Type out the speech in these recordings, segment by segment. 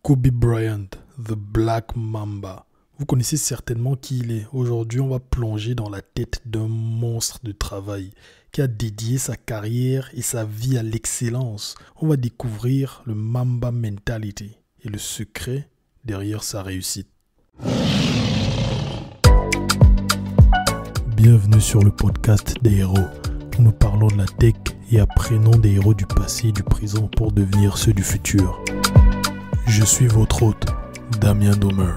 Kobe Bryant, The Black Mamba. Vous connaissez certainement qui il est. Aujourd'hui, on va plonger dans la tête d'un monstre de travail qui a dédié sa carrière et sa vie à l'excellence. On va découvrir le Mamba Mentality et le secret derrière sa réussite. Bienvenue sur le podcast des héros. Nous parlons de la tech et apprenons des héros du passé et du présent pour devenir ceux du futur. Je suis votre hôte, Damien Domer.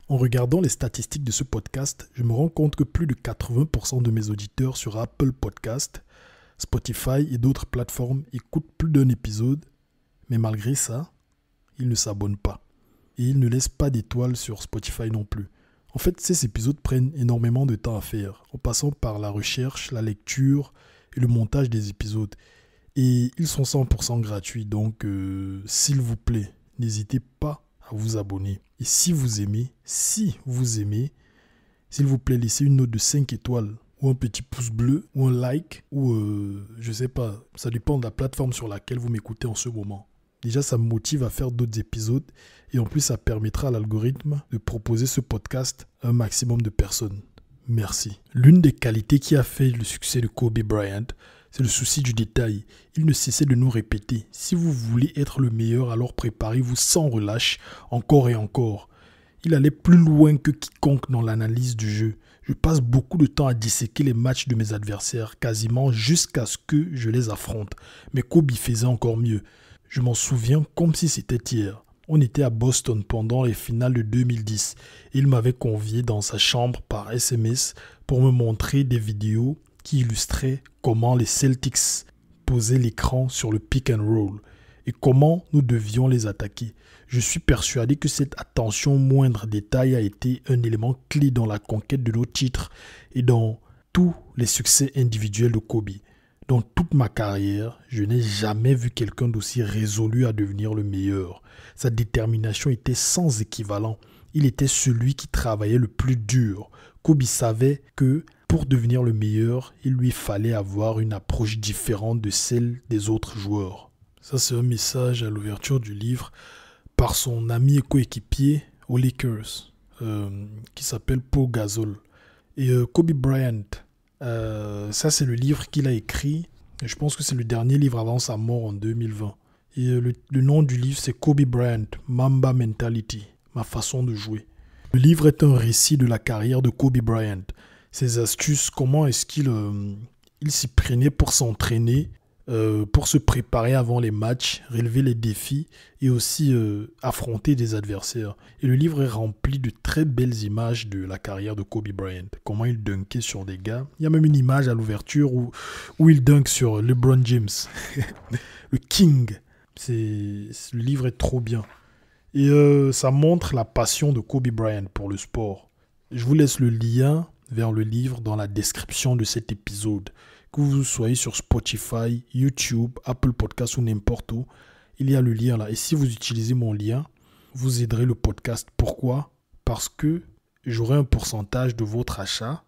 En regardant les statistiques de ce podcast, je me rends compte que plus de 80% de mes auditeurs sur Apple Podcast, Spotify et d'autres plateformes écoutent plus d'un épisode, mais malgré ça, ils ne s'abonnent pas. Et ils ne laissent pas d'étoiles sur Spotify non plus. En fait, ces épisodes prennent énormément de temps à faire, en passant par la recherche, la lecture et le montage des épisodes. Et ils sont 100% gratuits, donc s'il vous plaît, n'hésitez pas à vous abonner. Et si vous aimez, s'il vous plaît, laissez une note de 5 étoiles ou un petit pouce bleu ou un like ou je sais pas, ça dépend de la plateforme sur laquelle vous m'écoutez en ce moment. Déjà, ça me motive à faire d'autres épisodes et en plus, ça permettra à l'algorithme de proposer ce podcast à un maximum de personnes. Merci. L'une des qualités qui a fait le succès de Kobe Bryant, c'est le souci du détail. Il ne cessait de nous répéter. Si vous voulez être le meilleur, alors préparez-vous sans relâche, encore et encore. Il allait plus loin que quiconque dans l'analyse du jeu. Je passe beaucoup de temps à disséquer les matchs de mes adversaires, quasiment jusqu'à ce que je les affronte. Mais Kobe faisait encore mieux. Je m'en souviens comme si c'était hier. On était à Boston pendant les finales de 2010 et il m'avait convié dans sa chambre par SMS pour me montrer des vidéos qui illustraient comment les Celtics posaient l'écran sur le pick and roll et comment nous devions les attaquer. Je suis persuadé que cette attention au moindre détail a été un élément clé dans la conquête de nos titres et dans tous les succès individuels de Kobe. Dans toute ma carrière, je n'ai jamais vu quelqu'un d'aussi résolu à devenir le meilleur. Sa détermination était sans équivalent. Il était celui qui travaillait le plus dur. Kobe savait que pour devenir le meilleur, il lui fallait avoir une approche différente de celle des autres joueurs. Ça, c'est un message à l'ouverture du livre par son ami et coéquipier aux Lakers, qui s'appelle Pau Gasol. Et Kobe Bryant, ça c'est le livre qu'il a écrit. Et je pense que c'est le dernier livre avant sa mort en 2020. Et le nom du livre c'est Kobe Bryant, Mamba Mentality, ma façon de jouer. Le livre est un récit de la carrière de Kobe Bryant. Ses astuces, comment est-ce qu'il s'y prenait pour s'entraîner, pour se préparer avant les matchs, relever les défis et aussi affronter des adversaires. Et le livre est rempli de très belles images de la carrière de Kobe Bryant. Comment il dunkait sur des gars. Il y a même une image à l'ouverture où il dunk sur LeBron James. Le King. Le livre est trop bien. Et ça montre la passion de Kobe Bryant pour le sport. Je vous laisse le lien vers le livre dans la description de cet épisode. Que vous soyez sur Spotify, YouTube, Apple Podcasts ou n'importe où, il y a le lien là. Et si vous utilisez mon lien, vous aiderez le podcast. Pourquoi ? Parce que j'aurai un pourcentage de votre achat,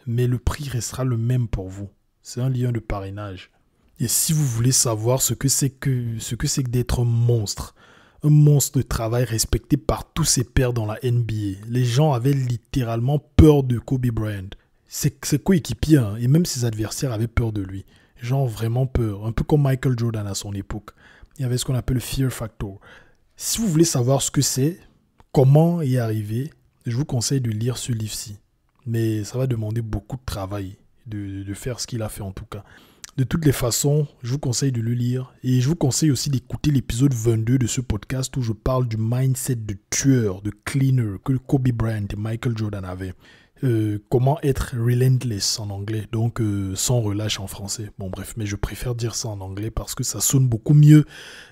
mais le prix restera le même pour vous. C'est un lien de parrainage. Et si vous voulez savoir ce que c'est que d'être un monstre de travail respecté par tous ses pairs dans la NBA, les gens avaient littéralement peur de Kobe Bryant. Ses coéquipiers et même ses adversaires avaient peur de lui. Les gens ont vraiment peur. Un peu comme Michael Jordan à son époque. Il y avait ce qu'on appelle le fear factor. Si vous voulez savoir ce que c'est, comment y arriver, je vous conseille de lire ce livre-ci. Mais ça va demander beaucoup de travail de faire ce qu'il a fait en tout cas. De toutes les façons, je vous conseille de le lire. Et je vous conseille aussi d'écouter l'épisode 22 de ce podcast où je parle du mindset de tueur, de cleaner que Kobe Bryant et Michael Jordan avaient. Comment être relentless en anglais, donc sans relâche en français. Bon bref, mais je préfère dire ça en anglais parce que ça sonne beaucoup mieux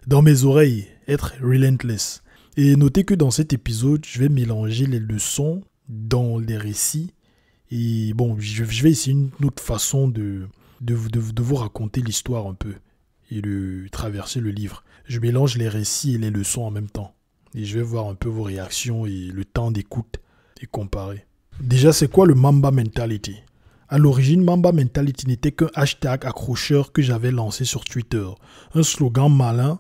dans mes oreilles, être relentless. Et notez que dans cet épisode, je vais mélanger les leçons dans les récits. Et bon, je vais essayer une autre façon de vous raconter l'histoire un peu. et de traverser le livre. Je mélange les récits et les leçons en même temps. Et je vais voir un peu vos réactions et le temps d'écoute et comparer. Déjà, c'est quoi le Mamba Mentality? À l'origine, Mamba Mentality n'était qu'un hashtag accrocheur que j'avais lancé sur Twitter. Un slogan malin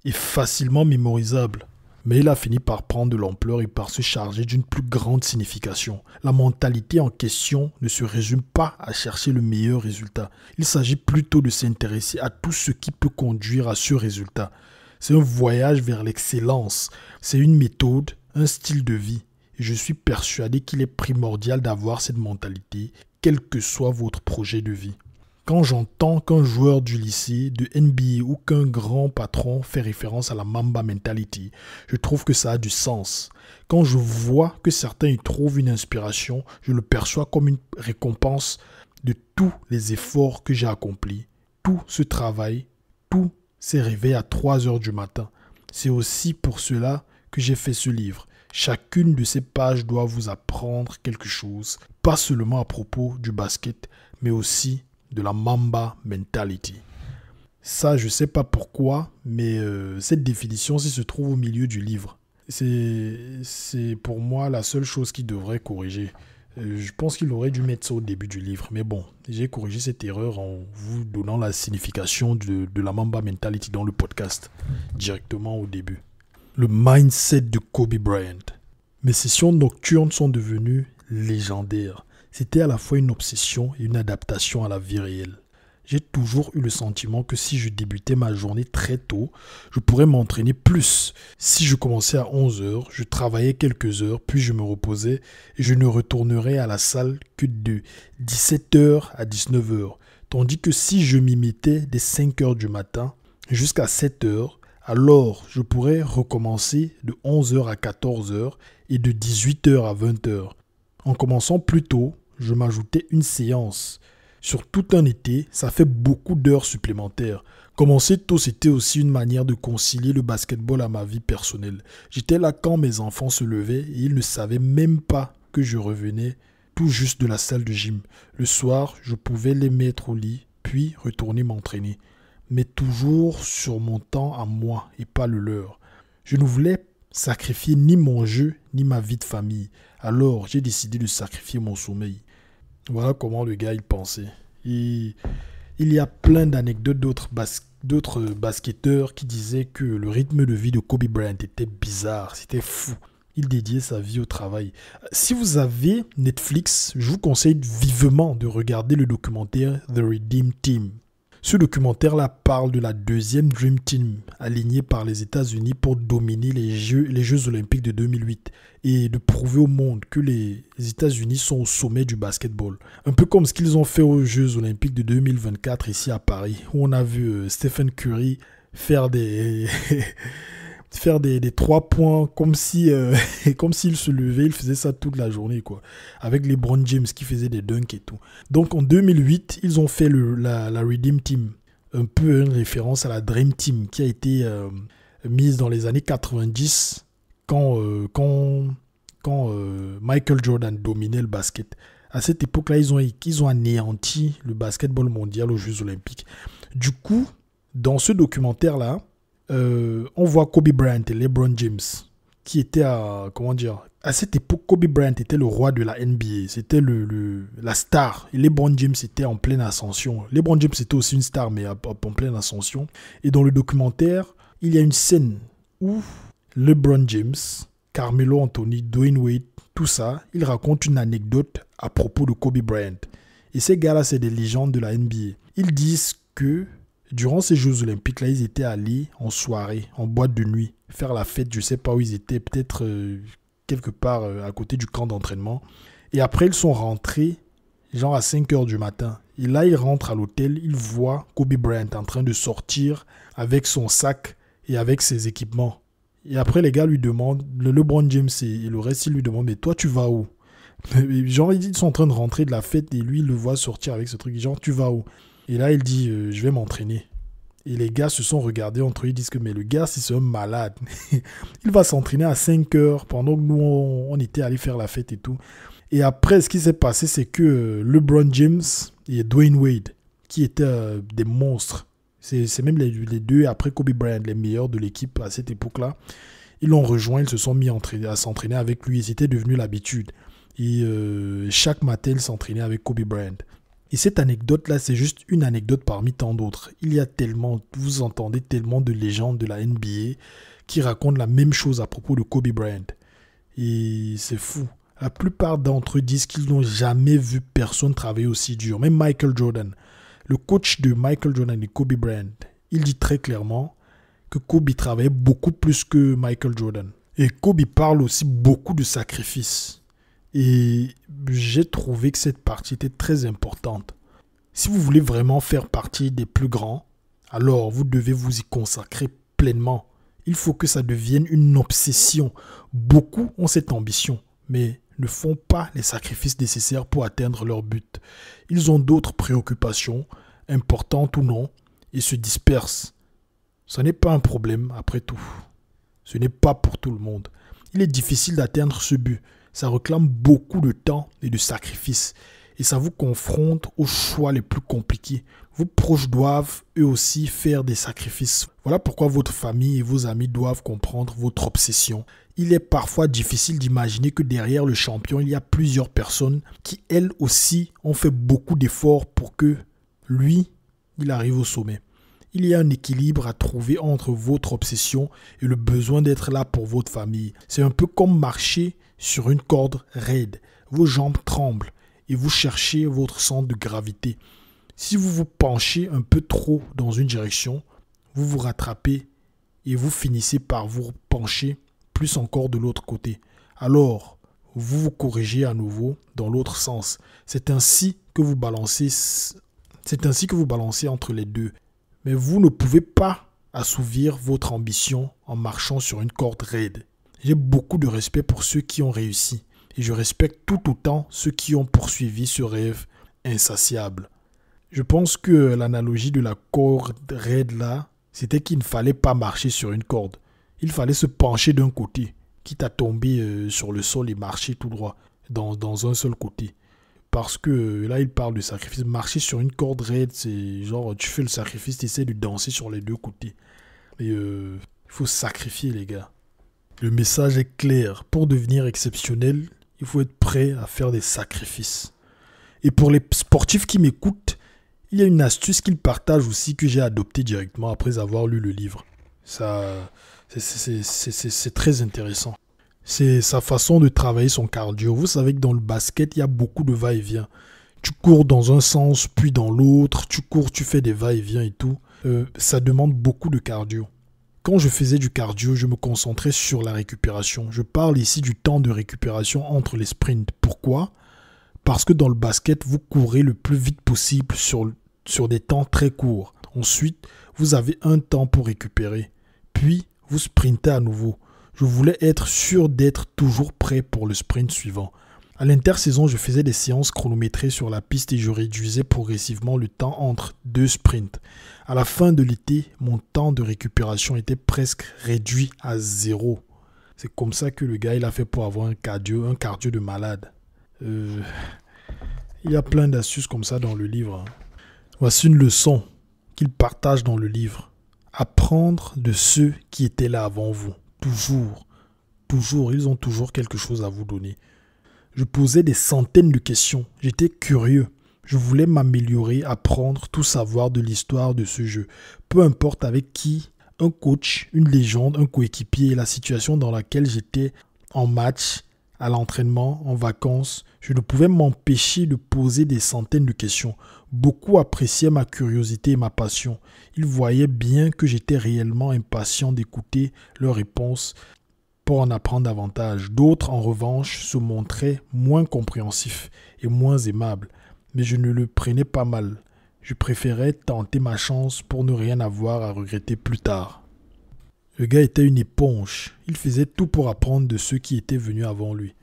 et facilement mémorisable. Mais il a fini par prendre de l'ampleur et par se charger d'une plus grande signification. La mentalité en question ne se résume pas à chercher le meilleur résultat. Il s'agit plutôt de s'intéresser à tout ce qui peut conduire à ce résultat. C'est un voyage vers l'excellence. C'est une méthode, un style de vie. Et je suis persuadé qu'il est primordial d'avoir cette mentalité, quel que soit votre projet de vie. Quand j'entends qu'un joueur du lycée, de NBA ou qu'un grand patron fait référence à la Mamba Mentality, je trouve que ça a du sens. Quand je vois que certains y trouvent une inspiration, je le perçois comme une récompense de tous les efforts que j'ai accomplis, tout ce travail, tout ces réveils à 3 heures du matin. C'est aussi pour cela que j'ai fait ce livre. Chacune de ces pages doit vous apprendre quelque chose, pas seulement à propos du basket, mais aussi de la Mamba Mentality. Ça, je ne sais pas pourquoi, mais cette définition-ci se trouve au milieu du livre. C'est pour moi la seule chose qu'il devrait corriger. Je pense qu'il aurait dû mettre ça au début du livre. Mais bon, j'ai corrigé cette erreur en vous donnant la signification de la Mamba Mentality dans le podcast, directement au début. Le mindset de Kobe Bryant. Mes sessions nocturnes sont devenues légendaires. C'était à la fois une obsession et une adaptation à la vie réelle. J'ai toujours eu le sentiment que si je débutais ma journée très tôt, je pourrais m'entraîner plus. Si je commençais à 11 heures, je travaillais quelques heures, puis je me reposais et je ne retournerais à la salle que de 17 heures à 19 heures. Tandis que si je m'y mettais dès 5 heures du matin jusqu'à 7 heures, alors je pourrais recommencer de 11 heures à 14 heures et de 18 heures à 20 heures. En commençant plus tôt, je m'ajoutais une séance. Sur tout un été, ça fait beaucoup d'heures supplémentaires. Commencer tôt, c'était aussi une manière de concilier le basketball à ma vie personnelle. J'étais là quand mes enfants se levaient et ils ne savaient même pas que je revenais tout juste de la salle de gym. Le soir, je pouvais les mettre au lit, puis retourner m'entraîner. Mais toujours sur mon temps à moi et pas le leur. Je ne voulais sacrifier ni mon jeu, ni ma vie de famille. Alors, j'ai décidé de sacrifier mon sommeil. Voilà comment le gars il pensait. Et il y a plein d'anecdotes d'autres basketteurs qui disaient que le rythme de vie de Kobe Bryant était bizarre, c'était fou. Il dédiait sa vie au travail. Si vous avez Netflix, je vous conseille vivement de regarder le documentaire The Redeem Team. Ce documentaire-là parle de la deuxième Dream Team alignée par les États-Unis pour dominer les Jeux Olympiques de 2008 et de prouver au monde que les États-Unis sont au sommet du basketball. Un peu comme ce qu'ils ont fait aux Jeux Olympiques de 2024 ici à Paris, où on a vu Stephen Curry faire des 3 points comme s'il se levait, il faisait ça toute la journée, quoi. Avec LeBron James qui faisait des dunks et tout. Donc en 2008, ils ont fait la Redeem Team, un peu une référence à la Dream Team qui a été mise dans les années 90 quand Michael Jordan dominait le basket. À cette époque-là, ils ont anéanti le basketball mondial aux Jeux Olympiques. Du coup, dans ce documentaire-là, on voit Kobe Bryant et LeBron James qui étaient à cette époque, Kobe Bryant était le roi de la NBA, c'était la star, et LeBron James était en pleine ascension. LeBron James était aussi une star mais en pleine ascension. Et dans le documentaire, il y a une scène où LeBron James, Carmelo Anthony, Dwayne Wade, tout ça, ils racontent une anecdote à propos de Kobe Bryant. Et ces gars-là, c'est des légendes de la NBA. Ils disent que durant ces Jeux Olympiques, là, ils étaient allés en soirée, en boîte de nuit, faire la fête. Je ne sais pas où ils étaient, peut-être quelque part à côté du camp d'entraînement. Et après, ils sont rentrés, genre à 5 heures du matin. Et là, ils rentrent à l'hôtel, ils voient Kobe Bryant en train de sortir avec son sac et avec ses équipements. Et après, les gars lui demandent, LeBron James et le reste, ils lui demandent, mais toi, tu vas où? Genre, ils sont en train de rentrer de la fête et lui, il le voit sortir avec ce truc. Genre, tu vas où? Et là, il dit, je vais m'entraîner. Et les gars se sont regardés entre eux, ils disent que mais le gars, c'est un malade. Il va s'entraîner à 5 heures pendant que nous, on était allés faire la fête et tout. Et après, ce qui s'est passé, c'est que LeBron James et Dwayne Wade, qui étaient des monstres C'est même les deux, après Kobe Bryant, les meilleurs de l'équipe à cette époque-là. Ils l'ont rejoint, ils se sont mis à s'entraîner avec lui et c'était devenu l'habitude. Et chaque matin, ils s'entraînaient avec Kobe Bryant. Et cette anecdote-là, c'est juste une anecdote parmi tant d'autres. Il y a tellement, vous entendez tellement de légendes de la NBA qui racontent la même chose à propos de Kobe Bryant. Et c'est fou. La plupart d'entre eux disent qu'ils n'ont jamais vu personne travailler aussi dur. Même Michael Jordan, le coach de Michael Jordan et Kobe Bryant, il dit très clairement que Kobe travaillait beaucoup plus que Michael Jordan. Et Kobe parle aussi beaucoup de sacrifices. Et j'ai trouvé que cette partie était très importante. Si vous voulez vraiment faire partie des plus grands, alors vous devez vous y consacrer pleinement. Il faut que ça devienne une obsession. Beaucoup ont cette ambition, mais ne font pas les sacrifices nécessaires pour atteindre leur but. Ils ont d'autres préoccupations, importantes ou non, et se dispersent. Ce n'est pas un problème, après tout. Ce n'est pas pour tout le monde. Il est difficile d'atteindre ce but. Ça réclame beaucoup de temps et de sacrifices. Et ça vous confronte aux choix les plus compliqués. Vos proches doivent eux aussi faire des sacrifices. Voilà pourquoi votre famille et vos amis doivent comprendre votre obsession. Il est parfois difficile d'imaginer que derrière le champion, il y a plusieurs personnes qui, elles aussi, ont fait beaucoup d'efforts pour que lui, il arrive au sommet. Il y a un équilibre à trouver entre votre obsession et le besoin d'être là pour votre famille. C'est un peu comme marcher sur une corde raide. Vos jambes tremblent et vous cherchez votre centre de gravité. Si vous vous penchez un peu trop dans une direction, vous vous rattrapez et vous finissez par vous pencher plus encore de l'autre côté. Alors, vous vous corrigez à nouveau dans l'autre sens. C'est ainsi que vous balancez entre les deux. Mais vous ne pouvez pas assouvir votre ambition en marchant sur une corde raide. J'ai beaucoup de respect pour ceux qui ont réussi et je respecte tout autant ceux qui ont poursuivi ce rêve insatiable. Je pense que l'analogie de la corde raide là, c'était qu'il ne fallait pas marcher sur une corde. Il fallait se pencher d'un côté, quitte à tomber sur le sol et marcher tout droit dans un seul côté. Parce que là, il parle de sacrifice. Marcher sur une corde raide, c'est genre, tu fais le sacrifice, tu essaies de danser sur les deux côtés. Mais il faut sacrifier, les gars. Le message est clair. Pour devenir exceptionnel, il faut être prêt à faire des sacrifices. Et pour les sportifs qui m'écoutent, il y a une astuce qu'il partage aussi que j'ai adoptée directement après avoir lu le livre. Ça, c'est très intéressant. C'est sa façon de travailler son cardio. Vous savez que dans le basket, il y a beaucoup de va-et-vient. Tu cours dans un sens, puis dans l'autre. Tu cours, tu fais des va-et-vient et tout. Ça demande beaucoup de cardio. Quand je faisais du cardio, je me concentrais sur la récupération. Je parle ici du temps de récupération entre les sprints. Pourquoi ? Parce que dans le basket, vous courez le plus vite possible sur des temps très courts. Ensuite, vous avez un temps pour récupérer. Puis, vous sprintez à nouveau. Je voulais être sûr d'être toujours prêt pour le sprint suivant. À l'intersaison, je faisais des séances chronométrées sur la piste et je réduisais progressivement le temps entre deux sprints. À la fin de l'été, mon temps de récupération était presque réduit à 0. C'est comme ça que le gars il a fait pour avoir un cardio de malade. Il y a plein d'astuces comme ça dans le livre. Voici une leçon qu'il partage dans le livre. Apprendre de ceux qui étaient là avant vous. Toujours, ils ont toujours quelque chose à vous donner. Je posais des centaines de questions. J'étais curieux. Je voulais m'améliorer, apprendre, tout savoir de l'histoire de ce jeu. Peu importe avec qui, un coach, une légende, un coéquipier et la situation dans laquelle j'étais en match, à l'entraînement, en vacances, je ne pouvais m'empêcher de poser des centaines de questions. Beaucoup appréciaient ma curiosité et ma passion. Ils voyaient bien que j'étais réellement impatient d'écouter leurs réponses pour en apprendre davantage. D'autres, en revanche, se montraient moins compréhensifs et moins aimables. Mais je ne le prenais pas mal. Je préférais tenter ma chance pour ne rien avoir à regretter plus tard. Le gars était une éponge. Il faisait tout pour apprendre de ceux qui étaient venus avant lui.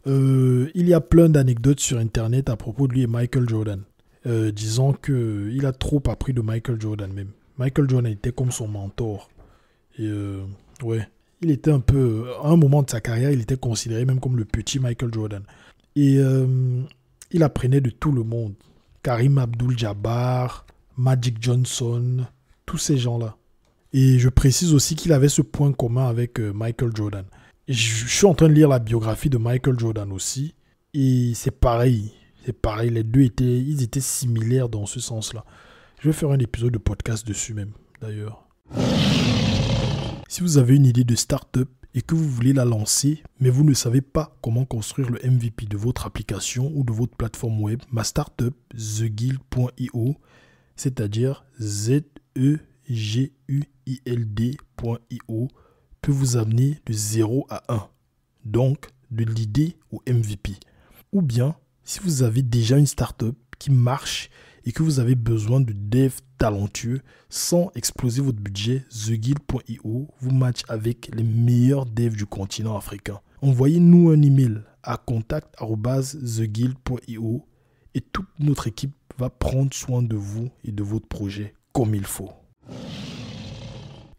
Il y a plein d'anecdotes sur Internet à propos de lui et Michael Jordan. Disons qu'il a trop appris de Michael Jordan même. Michael Jordan était comme son mentor. Et ouais, il était un peu... À un moment de sa carrière, il était considéré même comme le petit Michael Jordan. Et il apprenait de tout le monde. Karim Abdul-Jabbar, Magic Johnson, tous ces gens-là. Et je précise aussi qu'il avait ce point commun avec Michael Jordan. Et je suis en train de lire la biographie de Michael Jordan aussi. Et c'est pareil. Les deux étaient similaires dans ce sens-là. Je vais faire un épisode de podcast dessus même, d'ailleurs. Si vous avez une idée de start-up et que vous voulez la lancer, mais vous ne savez pas comment construire le MVP de votre application ou de votre plateforme web, ma start-up, theguild.io, c'est-à-dire zeguild.io, peut vous amener de 0 à 1, donc de l'idée au MVP. Ou bien, si vous avez déjà une start-up qui marche et que vous avez besoin de devs talentueux sans exploser votre budget, theguild.io vous match avec les meilleurs devs du continent africain. Envoyez-nous un email à contact@theguild.io et toute notre équipe va prendre soin de vous et de votre projet comme il faut.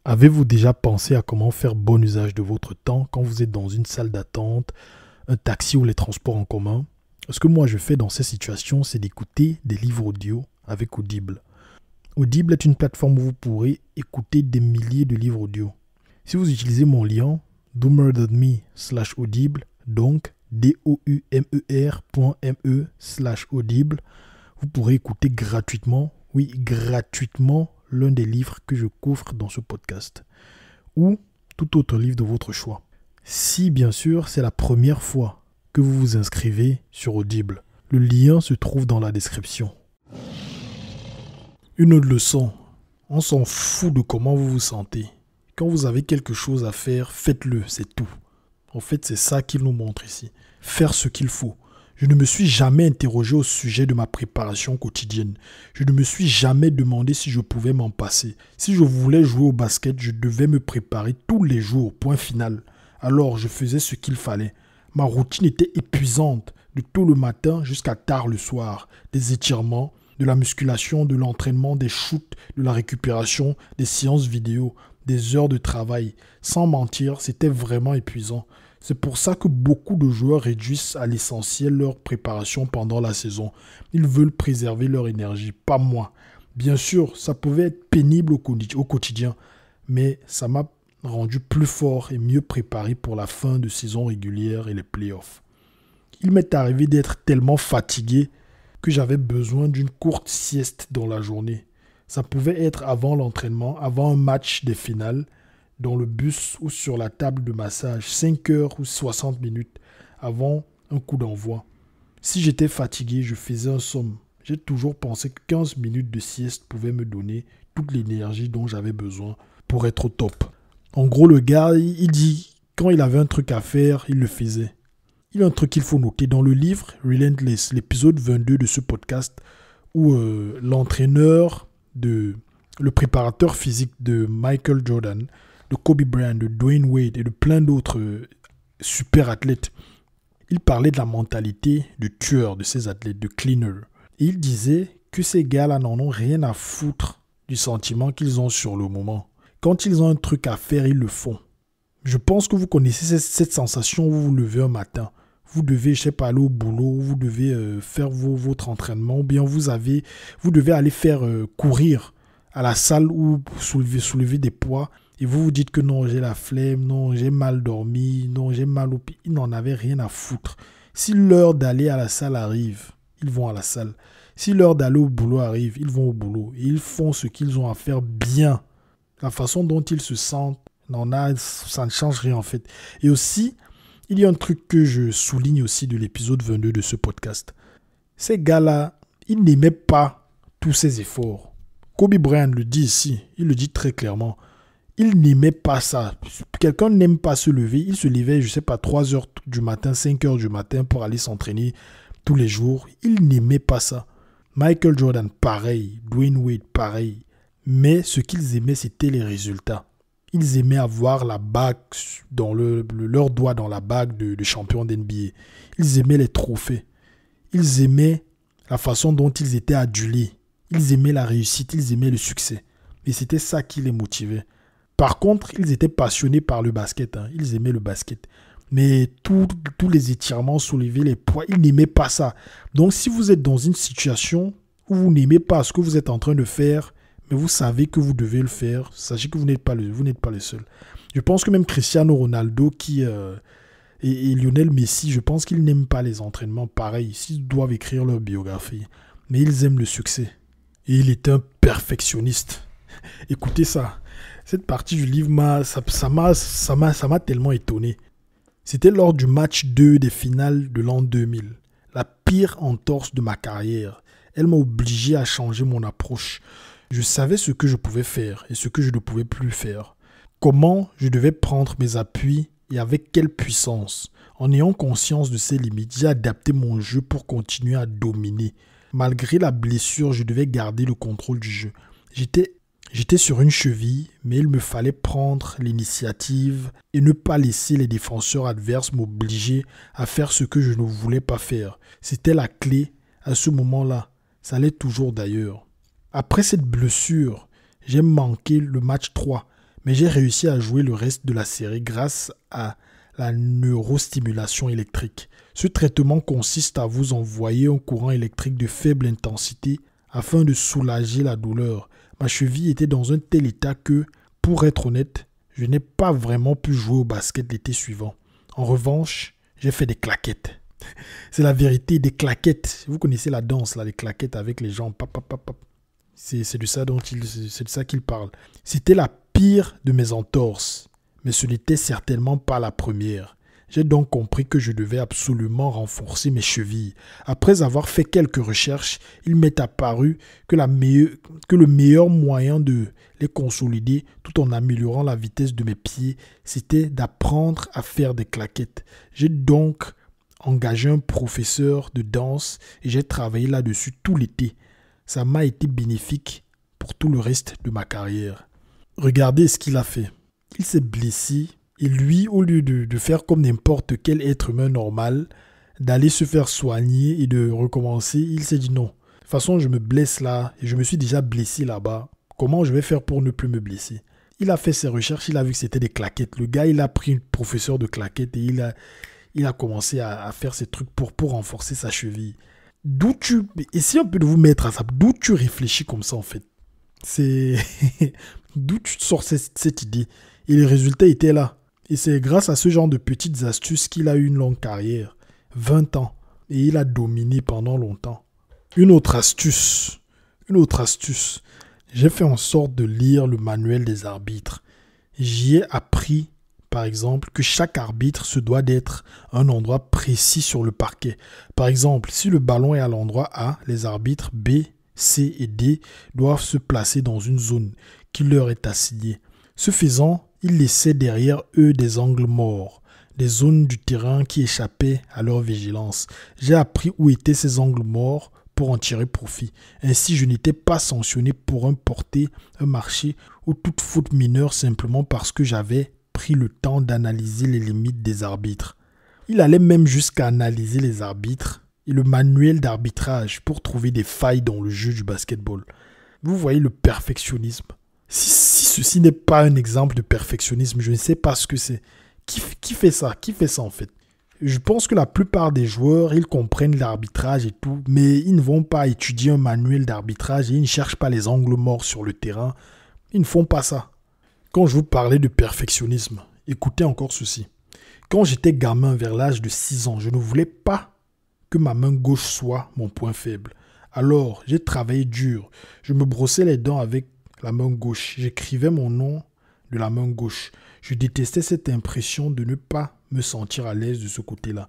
Avez-vous déjà pensé à comment faire bon usage de votre temps quand vous êtes dans une salle d'attente, un taxi ou les transports en commun? Ce que moi je fais dans ces situations, c'est d'écouter des livres audio avec Audible. Audible est une plateforme où vous pourrez écouter des milliers de livres audio. Si vous utilisez mon lien domer.me/audible, donc doumer.me/audible, vous pourrez écouter gratuitement, l'un des livres que je couvre dans ce podcast, ou tout autre livre de votre choix. Si bien sûr c'est la première fois que vous vous inscrivez sur Audible, le lien se trouve dans la description. Une autre leçon, on s'en fout de comment vous vous sentez. Quand vous avez quelque chose à faire, faites-le, c'est tout. En fait, c'est ça qu'il nous montre ici. Faire ce qu'il faut. Je ne me suis jamais interrogé au sujet de ma préparation quotidienne. Je ne me suis jamais demandé si je pouvais m'en passer. Si je voulais jouer au basket, je devais me préparer tous les jours, point final. Alors, je faisais ce qu'il fallait. Ma routine était épuisante, de tôt le matin jusqu'à tard le soir. Des étirements, de la musculation, de l'entraînement, des shoots, de la récupération, des séances vidéo, des heures de travail. Sans mentir, c'était vraiment épuisant. C'est pour ça que beaucoup de joueurs réduisent à l'essentiel leur préparation pendant la saison. Ils veulent préserver leur énergie, pas moi. Bien sûr, ça pouvait être pénible au quotidien, mais ça m'a rendu plus fort et mieux préparé pour la fin de saison régulière et les playoffs. Il m'est arrivé d'être tellement fatigué que j'avais besoin d'une courte sieste dans la journée. Ça pouvait être avant l'entraînement, avant un match des finales, dans le bus ou sur la table de massage, 5 heures ou 60 minutes avant un coup d'envoi. Si j'étais fatigué, je faisais un somme. J'ai toujours pensé que 15 minutes de sieste pouvaient me donner toute l'énergie dont j'avais besoin pour être au top. En gros, le gars, il dit, quand il avait un truc à faire, il le faisait. Il y a un truc qu'il faut noter dans le livre Relentless, l'épisode 22 de ce podcast, où l'entraîneur, le préparateur physique de Michael Jordan, de Kobe Bryant, de Dwayne Wade et de plein d'autres super athlètes, il parlait de la mentalité de tueur de ces athlètes, de cleaner. Et il disait que ces gars-là n'en ont rien à foutre du sentiment qu'ils ont sur le moment. Quand ils ont un truc à faire, ils le font. Je pense que vous connaissez cette sensation où vous vous levez un matin. Vous devez, je sais pas, aller au boulot, vous devez faire votre entraînement, ou bien vous devez aller faire courir à la salle ou soulever des poids. Et vous vous dites que non, j'ai la flemme, non, j'ai mal dormi, non, j'ai mal au pied. Ils n'en avaient rien à foutre. Si l'heure d'aller à la salle arrive, ils vont à la salle. Si l'heure d'aller au boulot arrive, ils vont au boulot. Et ils font ce qu'ils ont à faire bien. La façon dont ils se sentent, ça ne change rien en fait. Et aussi, il y a un truc que je souligne aussi de l'épisode 22 de ce podcast. Ces gars-là, ils n'aimaient pas tous ces efforts. Kobe Bryant le dit ici, il le dit très clairement. Il n'aimait pas ça. Quelqu'un n'aime pas se lever. Il se levait, je ne sais pas, 3 heures du matin, 5 heures du matin pour aller s'entraîner tous les jours. Il n'aimait pas ça. Michael Jordan, pareil. Dwayne Wade, pareil. Mais ce qu'ils aimaient, c'était les résultats. Ils aimaient avoir la bague dans leur doigt dans la bague de champion d'NBA. Ils aimaient les trophées. Ils aimaient la façon dont ils étaient adulés. Ils aimaient la réussite, ils aimaient le succès. Et c'était ça qui les motivait. Par contre, ils étaient passionnés par le basket. Ils aimaient le basket. Mais tous les étirements, soulever les poids, ils n'aimaient pas ça. Donc, si vous êtes dans une situation où vous n'aimez pas ce que vous êtes en train de faire, mais vous savez que vous devez le faire. Sachez que vous n'êtes pas le seul. Je pense que même Cristiano Ronaldo et Lionel Messi, je pense qu'ils n'aiment pas les entraînements pareils. S'ils doivent écrire leur biographie. Mais ils aiment le succès. Et il est un perfectionniste. Écoutez ça. Cette partie du livre ça m'a tellement étonné. C'était lors du match 2 des finales de l'an 2000. La pire entorse de ma carrière. Elle m'a obligé à changer mon approche. Je savais ce que je pouvais faire et ce que je ne pouvais plus faire. Comment je devais prendre mes appuis et avec quelle puissance. En ayant conscience de ces limites, j'ai adapté mon jeu pour continuer à dominer. Malgré la blessure, je devais garder le contrôle du jeu. J'étais sur une cheville, mais il me fallait prendre l'initiative et ne pas laisser les défenseurs adverses m'obliger à faire ce que je ne voulais pas faire. C'était la clé à ce moment-là. Ça l'est toujours d'ailleurs. Après cette blessure, j'ai manqué le match 3, mais j'ai réussi à jouer le reste de la série grâce à la neurostimulation électrique. Ce traitement consiste à vous envoyer un courant électrique de faible intensité afin de soulager la douleur. Ma cheville était dans un tel état que, pour être honnête, je n'ai pas vraiment pu jouer au basket l'été suivant. En revanche, j'ai fait des claquettes. C'est la vérité, des claquettes. Vous connaissez la danse, là, les claquettes avec les jambes. C'est de ça qu'il parle. C'était la pire de mes entorses, mais ce n'était certainement pas la première. J'ai donc compris que je devais absolument renforcer mes chevilles. Après avoir fait quelques recherches, il m'est apparu que le meilleur moyen de les consolider tout en améliorant la vitesse de mes pieds, c'était d'apprendre à faire des claquettes. J'ai donc engagé un professeur de danse et j'ai travaillé là-dessus tout l'été. Ça m'a été bénéfique pour tout le reste de ma carrière. Regardez ce qu'il a fait. Il s'est blessé. Et lui, au lieu de faire comme n'importe quel être humain normal, d'aller se faire soigner et de recommencer, il s'est dit non. De toute façon, je me blesse là et je me suis déjà blessé là-bas. Comment je vais faire pour ne plus me blesser? Il a fait ses recherches, il a vu que c'était des claquettes. Le gars, il a pris un professeur de claquettes et il a commencé à faire ces trucs pour renforcer sa cheville. Essayez un peu de vous mettre à ça. D'où tu réfléchis comme ça en fait? D'où tu sors cette idée? Et les résultats étaient là. Et c'est grâce à ce genre de petites astuces qu'il a eu une longue carrière. 20 ans. Et il a dominé pendant longtemps. Une autre astuce. J'ai fait en sorte de lire le manuel des arbitres. J'y ai appris, par exemple, que chaque arbitre se doit d'être à un endroit précis sur le parquet. Par exemple, si le ballon est à l'endroit A, les arbitres B, C et D doivent se placer dans une zone qui leur est assignée. Ce faisant, ils laissaient derrière eux des angles morts, des zones du terrain qui échappaient à leur vigilance. J'ai appris où étaient ces angles morts pour en tirer profit. Ainsi, je n'étais pas sanctionné pour un porté, un marché ou toute faute mineure simplement parce que j'avais pris le temps d'analyser les limites des arbitres. Il allait même jusqu'à analyser les arbitres et le manuel d'arbitrage pour trouver des failles dans le jeu du basketball. Vous voyez le perfectionnisme. Si ceci n'est pas un exemple de perfectionnisme, je ne sais pas ce que c'est. Qui fait ça? Qui fait ça en fait? Je pense que la plupart des joueurs, ils comprennent l'arbitrage et tout, mais ils ne vont pas étudier un manuel d'arbitrage et ils ne cherchent pas les angles morts sur le terrain. Ils ne font pas ça. Quand je vous parlais de perfectionnisme, écoutez encore ceci. Quand j'étais gamin vers l'âge de 6 ans, je ne voulais pas que ma main gauche soit mon point faible. Alors, j'ai travaillé dur. Je me brossais les dents avec la main gauche. J'écrivais mon nom de la main gauche. Je détestais cette impression de ne pas me sentir à l'aise de ce côté-là.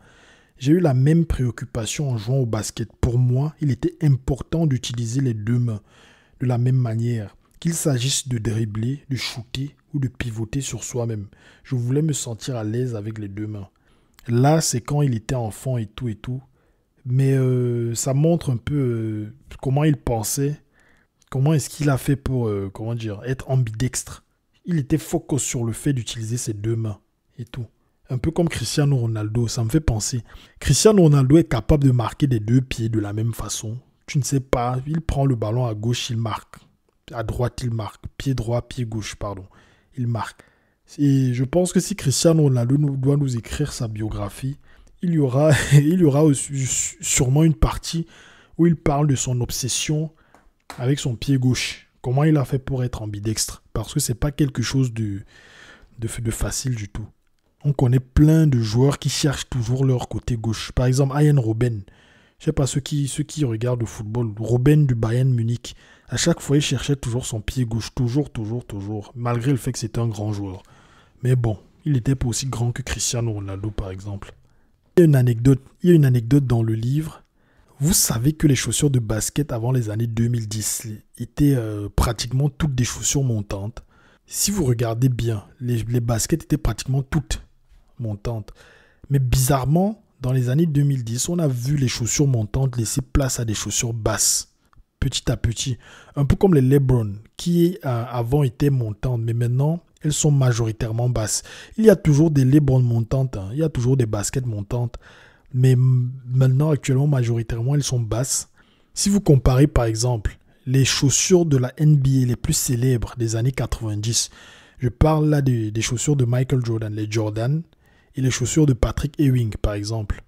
J'ai eu la même préoccupation en jouant au basket. Pour moi, il était important d'utiliser les deux mains de la même manière, qu'il s'agisse de dribbler, de shooter ou de pivoter sur soi-même. Je voulais me sentir à l'aise avec les deux mains. Là, c'est quand il était enfant et tout. Mais ça montre un peu comment il pensait. Comment est-ce qu'il a fait pour être ambidextre? Il était focus sur le fait d'utiliser ses deux mains et tout. Un peu comme Cristiano Ronaldo, ça me fait penser. Cristiano Ronaldo est capable de marquer des deux pieds de la même façon. Tu ne sais pas, il prend le ballon à gauche, il marque. À droite, il marque. Pied droit, pied gauche, il marque. Et je pense que si Cristiano Ronaldo doit nous écrire sa biographie, il y aura sûrement une partie où il parle de son obsession avec son pied gauche. Comment il a fait pour être ambidextre? Parce que c'est pas quelque chose de facile du tout. On connaît plein de joueurs qui cherchent toujours leur côté gauche. Par exemple, Arjen Robben. Je sais pas ceux qui regardent le football. Robben du Bayern Munich. À chaque fois, il cherchait toujours son pied gauche. Toujours. Malgré le fait que c'était un grand joueur. Mais bon, il n'était pas aussi grand que Cristiano Ronaldo, par exemple. Il y a une anecdote dans le livre. Vous savez que les chaussures de basket avant les années 2010 étaient pratiquement toutes des chaussures montantes. Si vous regardez bien, les baskets étaient pratiquement toutes montantes. Mais bizarrement, dans les années 2010, on a vu les chaussures montantes laisser place à des chaussures basses, petit à petit. Un peu comme les LeBron, qui avant étaient montantes, mais maintenant, elles sont majoritairement basses. Il y a toujours des LeBron montantes, il y a toujours des baskets montantes, mais maintenant, actuellement, majoritairement, elles sont basses. Si vous comparez, par exemple, les chaussures de la NBA les plus célèbres des années 90, je parle là des chaussures de Michael Jordan, les Jordan, et les chaussures de Patrick Ewing, par exemple.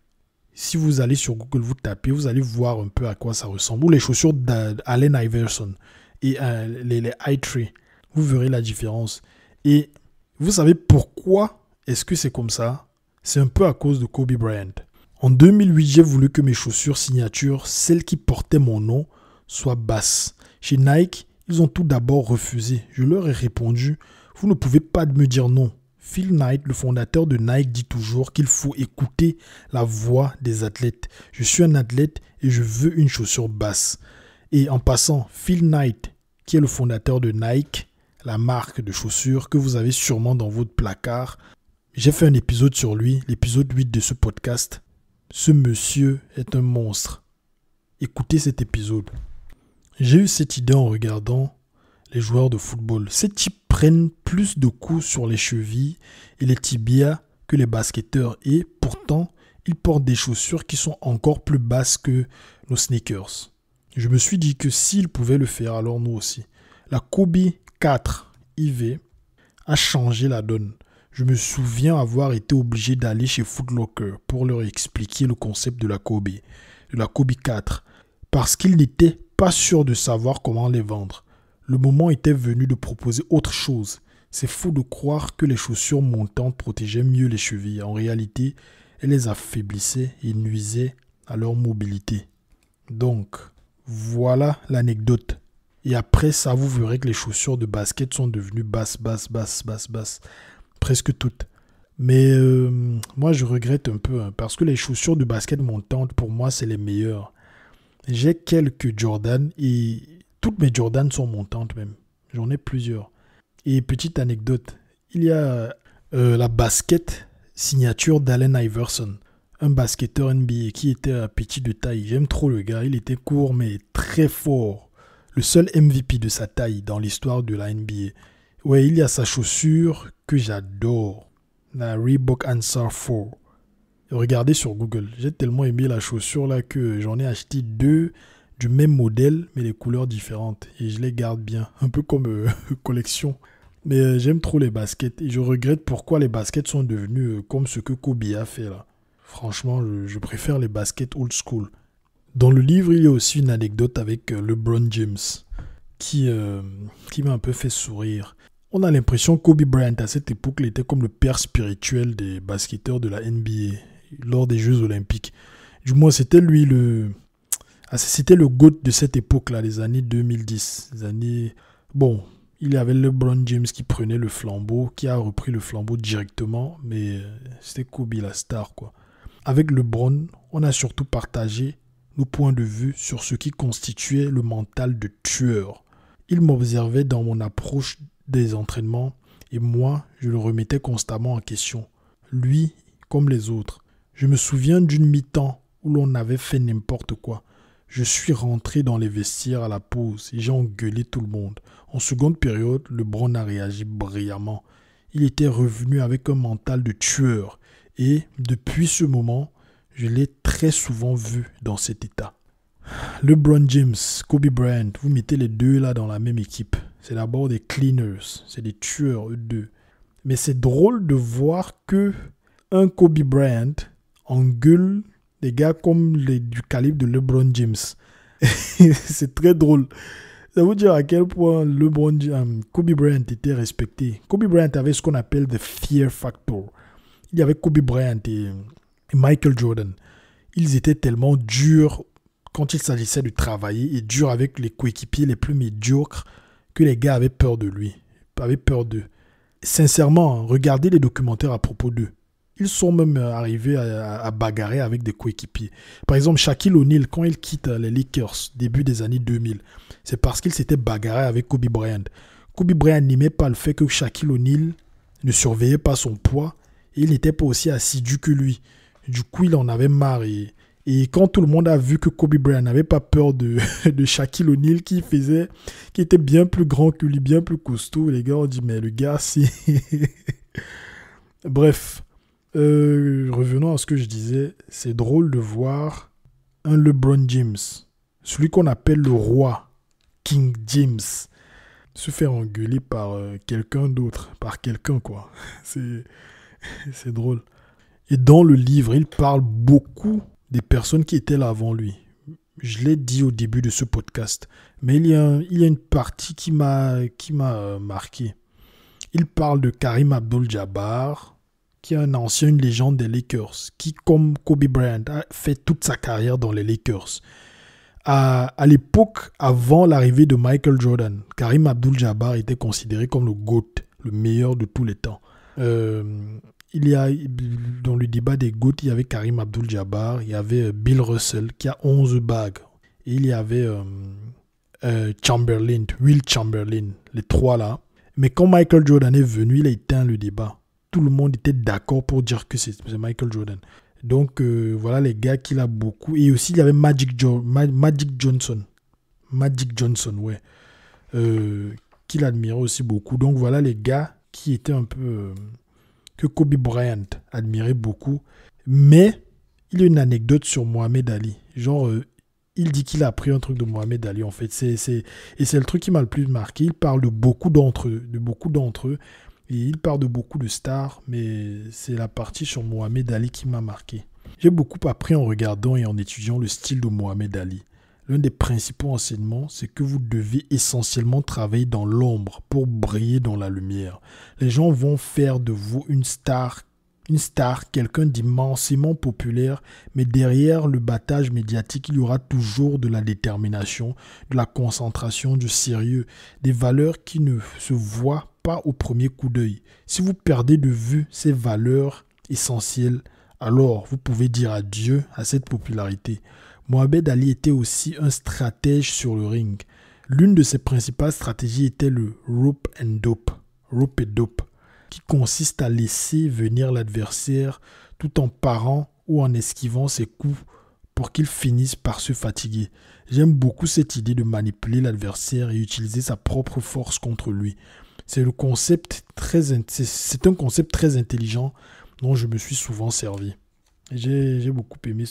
Si vous allez sur Google, vous tapez, vous allez voir un peu à quoi ça ressemble. Ou les chaussures d'Allen Iverson et les High-Tree. Vous verrez la différence. Et vous savez pourquoi est-ce que c'est comme ça? C'est un peu à cause de Kobe Bryant. En 2008, j'ai voulu que mes chaussures signature, celles qui portaient mon nom, soient basses. Chez Nike, ils ont tout d'abord refusé. Je leur ai répondu, vous ne pouvez pas me dire non. Phil Knight, le fondateur de Nike, dit toujours qu'il faut écouter la voix des athlètes. Je suis un athlète et je veux une chaussure basse. Et en passant, Phil Knight, qui est le fondateur de Nike, la marque de chaussures que vous avez sûrement dans votre placard, j'ai fait un épisode sur lui, l'épisode 8 de ce podcast. Ce monsieur est un monstre. Écoutez cet épisode. J'ai eu cette idée en regardant les joueurs de football. Ces types prennent plus de coups sur les chevilles et les tibias que les basketteurs et pourtant, ils portent des chaussures qui sont encore plus basses que nos sneakers. Je me suis dit que s'ils pouvaient le faire, alors nous aussi. La Kobe 4 IV a changé la donne. Je me souviens avoir été obligé d'aller chez Foot Locker pour leur expliquer le concept de la Kobe 4, parce qu'ils n'étaient pas sûrs de savoir comment les vendre. Le moment était venu de proposer autre chose. C'est faux de croire que les chaussures montantes protégeaient mieux les chevilles. En réalité, elles les affaiblissaient et nuisaient à leur mobilité. Donc, voilà l'anecdote. Et après ça, vous verrez que les chaussures de basket sont devenues basses. Presque toutes. Mais moi, je regrette un peu parce que les chaussures de basket montantes, pour moi, c'est les meilleures. J'ai quelques Jordan et toutes mes Jordan sont montantes même. J'en ai plusieurs. Et petite anecdote, il y a la basket signature d'Allen Iverson, un basketteur NBA qui était petit de taille. J'aime trop le gars, il était court mais très fort. Le seul MVP de sa taille dans l'histoire de la NBA. Ouais, il y a sa chaussure que j'adore, la Reebok Answer 4. Regardez sur Google, j'ai tellement aimé la chaussure là que j'en ai acheté 2 du même modèle mais les couleurs différentes et je les garde bien, un peu comme collection. Mais j'aime trop les baskets et je regrette pourquoi les baskets sont devenus comme ce que Kobe a fait là. Franchement, je préfère les baskets old school. Dans le livre, il y a aussi une anecdote avec LeBron James qui m'a un peu fait sourire. On a l'impression que Kobe Bryant, à cette époque, il était comme le père spirituel des basketteurs de la NBA lors des Jeux Olympiques. Du moins, c'était lui c'était le GOAT de cette époque-là, les années 2010. Bon, il y avait LeBron James qui prenait le flambeau, qui a repris le flambeau directement, mais c'était Kobe la star, quoi. Avec LeBron, on a surtout partagé nos points de vue sur ce qui constituait le mental de tueur. Il m'observait dans mon approche des entraînements et moi, je le remettais constamment en question. Lui, comme les autres. Je me souviens d'une mi-temps où l'on avait fait n'importe quoi. Je suis rentré dans les vestiaires à la pause et j'ai engueulé tout le monde. En seconde période, LeBron a réagi brillamment. Il était revenu avec un mental de tueur et depuis ce moment, je l'ai très souvent vu dans cet état. LeBron James, Kobe Bryant, vous mettez les deux là dans la même équipe. C'est d'abord des cleaners, c'est des tueurs eux deux. Mais c'est drôle de voir que un Kobe Bryant engueule des gars comme du calibre de LeBron James. C'est très drôle. Ça vous dire à quel point Kobe Bryant était respecté. Kobe Bryant avait ce qu'on appelle the fear factor. Il y avait Kobe Bryant et Michael Jordan. Ils étaient tellement durs quand il s'agissait de travailler et durs avec les coéquipiers les plus médiocres que les gars avaient peur de lui, avaient peur d'eux. Sincèrement, regardez les documentaires à propos d'eux. Ils sont même arrivés à bagarrer avec des coéquipiers. Par exemple, Shaquille O'Neal, quand il quitte les Lakers, début des années 2000, c'est parce qu'il s'était bagarré avec Kobe Bryant. Kobe Bryant n'aimait pas le fait que Shaquille O'Neal ne surveillait pas son poids et il n'était pas aussi assidu que lui. Du coup, il en avait marre. Et quand tout le monde a vu que Kobe Bryant n'avait pas peur de Shaquille O'Neal qui était bien plus grand que lui, bien plus costaud, les gars ont dit, mais le gars, c'est... Bref. Revenons à ce que je disais, c'est drôle de voir un LeBron James, celui qu'on appelle le roi, King James, se faire engueuler par quelqu'un d'autre, par quelqu'un quoi. C'est drôle. Et dans le livre, il parle beaucoup des personnes qui étaient là avant lui. Je l'ai dit au début de ce podcast, mais il y a une partie qui m'a marqué. Il parle de Karim Abdul-Jabbar, qui est une légende des Lakers, qui, comme Kobe Bryant, a fait toute sa carrière dans les Lakers. À l'époque, avant l'arrivée de Michael Jordan, Karim Abdul-Jabbar était considéré comme le GOAT, le meilleur de tous les temps. Il y a, dans le débat des GOAT, il y avait Karim Abdul-Jabbar, il y avait Bill Russell, qui a 11 bagues, et il y avait Will Chamberlain, les trois là. Mais quand Michael Jordan est venu, il a éteint le débat. Tout le monde était d'accord pour dire que c'est Michael Jordan. Donc, voilà les gars qu'il a beaucoup. Et aussi, il y avait Magic Johnson. Magic Johnson, ouais. Qu'il admirait aussi beaucoup. Donc, voilà les gars qui étaient un peu... que Kobe Bryant admirait beaucoup. Mais, il y a une anecdote sur Mohamed Ali. Genre, il dit qu'il a appris un truc de Mohamed Ali, en fait. Et c'est le truc qui m'a le plus marqué. Il parle de beaucoup d'entre eux. Et il parle de beaucoup de stars, mais c'est la partie sur Mohamed Ali qui m'a marqué. J'ai beaucoup appris en regardant et en étudiant le style de Mohamed Ali. L'un des principaux enseignements, c'est que vous devez essentiellement travailler dans l'ombre pour briller dans la lumière. Les gens vont faire de vous une star, quelqu'un d'immensément populaire, mais derrière le battage médiatique, il y aura toujours de la détermination, de la concentration, du sérieux, des valeurs qui ne se voient pas au premier coup d'œil. Si vous perdez de vue ces valeurs essentielles, alors vous pouvez dire adieu à cette popularité. Mohamed Ali était aussi un stratège sur le ring. L'une de ses principales stratégies était le rope and dope, qui consiste à laisser venir l'adversaire tout en parant ou en esquivant ses coups pour qu'il finisse par se fatiguer. J'aime beaucoup cette idée de manipuler l'adversaire et utiliser sa propre force contre lui. C'est un concept très intelligent dont je me suis souvent servi. J'ai beaucoup aimé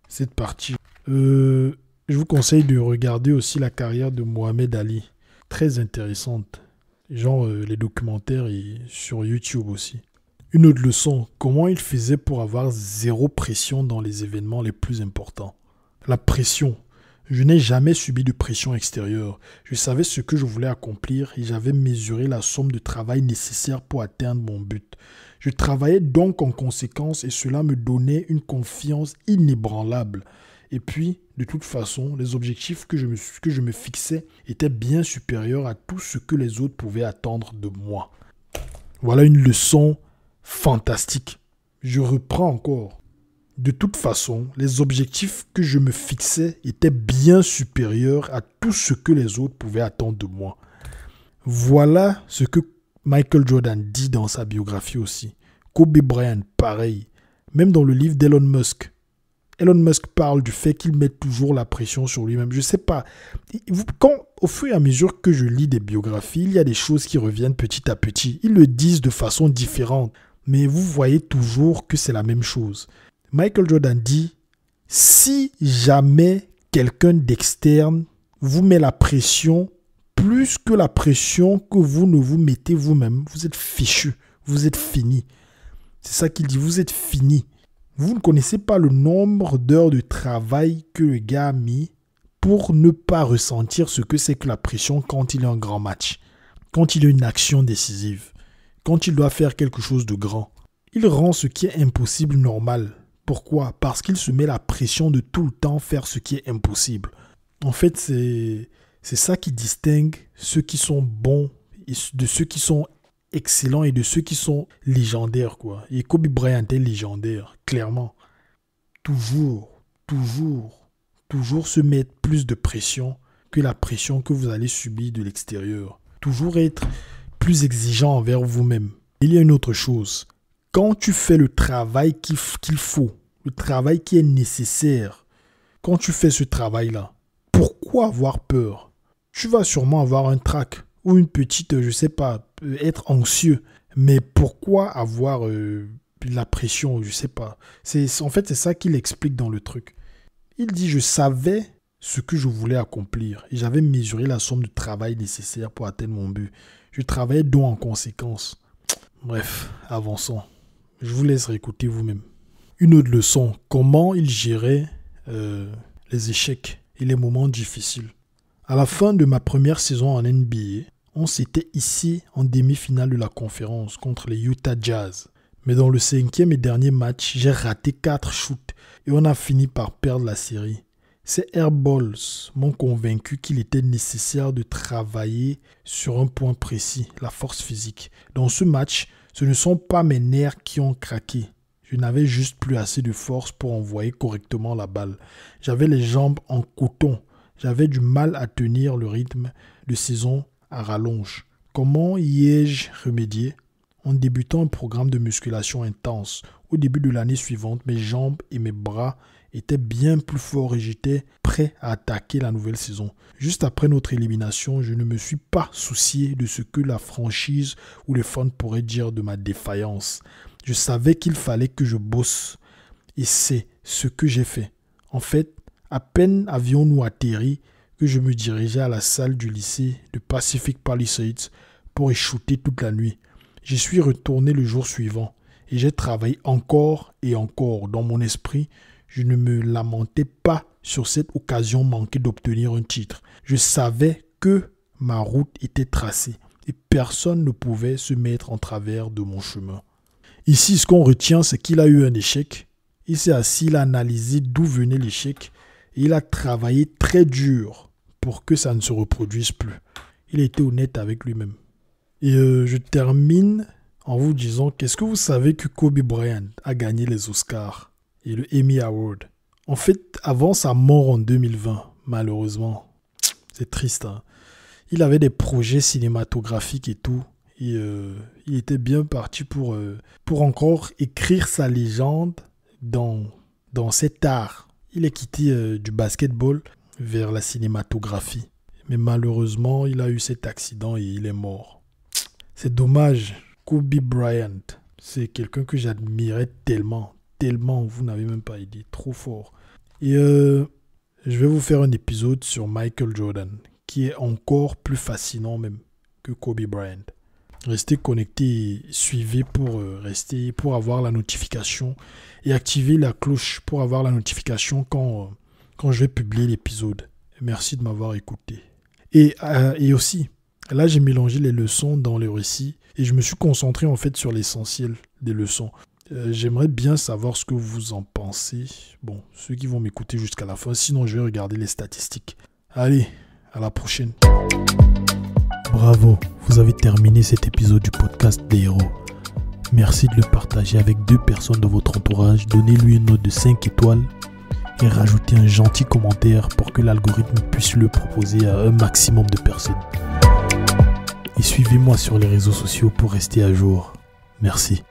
cette partie. Je vous conseille de regarder aussi la carrière de Mohamed Ali. Très intéressante. Genre les documentaires et sur YouTube aussi. Une autre leçon, comment il faisait pour avoir zéro pression dans les événements les plus importants. La pression. Je n'ai jamais subi de pression extérieure. Je savais ce que je voulais accomplir et j'avais mesuré la somme de travail nécessaire pour atteindre mon but. Je travaillais donc en conséquence et cela me donnait une confiance inébranlable. Et puis, de toute façon, les objectifs que je me fixais étaient bien supérieurs à tout ce que les autres pouvaient attendre de moi. Voilà une leçon fantastique. Je reprends encore. De toute façon, les objectifs que je me fixais étaient bien supérieurs à tout ce que les autres pouvaient attendre de moi. Voilà ce que Michael Jordan dit dans sa biographie aussi. Kobe Bryant, pareil. Même dans le livre d'Elon Musk. Elon Musk parle du fait qu'il met toujours la pression sur lui-même. Je ne sais pas. Au fur et à mesure que je lis des biographies, il y a des choses qui reviennent petit à petit. Ils le disent de façon différente. Mais vous voyez toujours que c'est la même chose. Michael Jordan dit, si jamais quelqu'un d'externe vous met la pression, plus que la pression que vous ne vous mettez vous-même, vous êtes fichu, vous êtes fini. C'est ça qu'il dit, vous êtes fini. Vous ne connaissez pas le nombre d'heures de travail que le gars a mis pour ne pas ressentir ce que c'est que la pression quand il y a un grand match, quand il y a une action décisive, quand il doit faire quelque chose de grand. Il rend ce qui est impossible normal. Pourquoi? Parce qu'il se met la pression de tout le temps faire ce qui est impossible. En fait, c'est ça qui distingue ceux qui sont bons de ceux qui sont excellents et de ceux qui sont légendaires, quoi. Et Kobe Bryant est légendaire, clairement. Toujours se mettre plus de pression que la pression que vous allez subir de l'extérieur. Toujours être plus exigeant envers vous-même. Il y a une autre chose. Quand tu fais le travail qu'il faut, le travail qui est nécessaire, quand tu fais ce travail-là, pourquoi avoir peur? Tu vas sûrement avoir un trac ou une petite, je sais pas, être anxieux. Mais pourquoi avoir la pression? Je sais pas. En fait, c'est ça qu'il explique dans le truc. Il dit, je savais ce que je voulais accomplir et j'avais mesuré la somme de travail nécessaire pour atteindre mon but. Je travaillais donc en conséquence. Bref, avançons. Je vous laisse réécouter vous-même. Une autre leçon, comment il gérait les échecs et les moments difficiles. À la fin de ma première saison en NBA, on s'était hissé en demi-finale de la conférence contre les Utah Jazz. Mais dans le 5e et dernier match, j'ai raté 4 shoots et on a fini par perdre la série. Ces airballs m'ont convaincu qu'il était nécessaire de travailler sur un point précis, la force physique. Dans ce match, ce ne sont pas mes nerfs qui ont craqué. Je n'avais juste plus assez de force pour envoyer correctement la balle. J'avais les jambes en coton. J'avais du mal à tenir le rythme de saison à rallonge. Comment y ai-je remédié? En débutant un programme de musculation intense. Au début de l'année suivante, mes jambes et mes bras étaient bien plus forts et j'étais prêt à attaquer la nouvelle saison. Juste après notre élimination, je ne me suis pas soucié de ce que la franchise ou les fans pourraient dire de ma défaillance. Je savais qu'il fallait que je bosse et c'est ce que j'ai fait. En fait, à peine avions-nous atterri que je me dirigeais à la salle du lycée de Pacific Palisades pour y shooter toute la nuit. J'y suis retourné le jour suivant et j'ai travaillé encore et encore. Dans mon esprit, je ne me lamentais pas sur cette occasion manquée d'obtenir un titre. Je savais que ma route était tracée et personne ne pouvait se mettre en travers de mon chemin. Ici, ce qu'on retient, c'est qu'il a eu un échec. Il s'est assis, il a analysé d'où venait l'échec et il a travaillé très dur pour que ça ne se reproduise plus. Il a été honnête avec lui-même. Et je termine en vous disant qu'est-ce que vous savez que Kobe Bryant a gagné les Oscars et le Emmy Award. En fait, avant sa mort en 2020, malheureusement, c'est triste, hein, il avait des projets cinématographiques et tout. Et il était bien parti pour encore écrire sa légende dans cet art. Il est quitté du basketball vers la cinématographie. Mais malheureusement, il a eu cet accident et il est mort. C'est dommage. Kobe Bryant, c'est quelqu'un que j'admirais tellement, vous n'avez même pas idée, trop fort. Et je vais vous faire un épisode sur Michael Jordan, qui est encore plus fascinant même que Kobe Bryant. Restez connectés et suivez pour avoir la notification et activez la cloche pour avoir la notification quand je vais publier l'épisode. Merci de m'avoir écouté. Et aussi, là j'ai mélangé les leçons dans le récit et je me suis concentré en fait sur l'essentiel des leçons. J'aimerais bien savoir ce que vous en pensez. Bon, ceux qui vont m'écouter jusqu'à la fin, sinon je vais regarder les statistiques. Allez, à la prochaine. Bravo, vous avez terminé cet épisode du podcast des héros. Merci de le partager avec 2 personnes de votre entourage. Donnez-lui une note de 5 étoiles et rajoutez un gentil commentaire pour que l'algorithme puisse le proposer à un maximum de personnes. Et suivez-moi sur les réseaux sociaux pour rester à jour. Merci.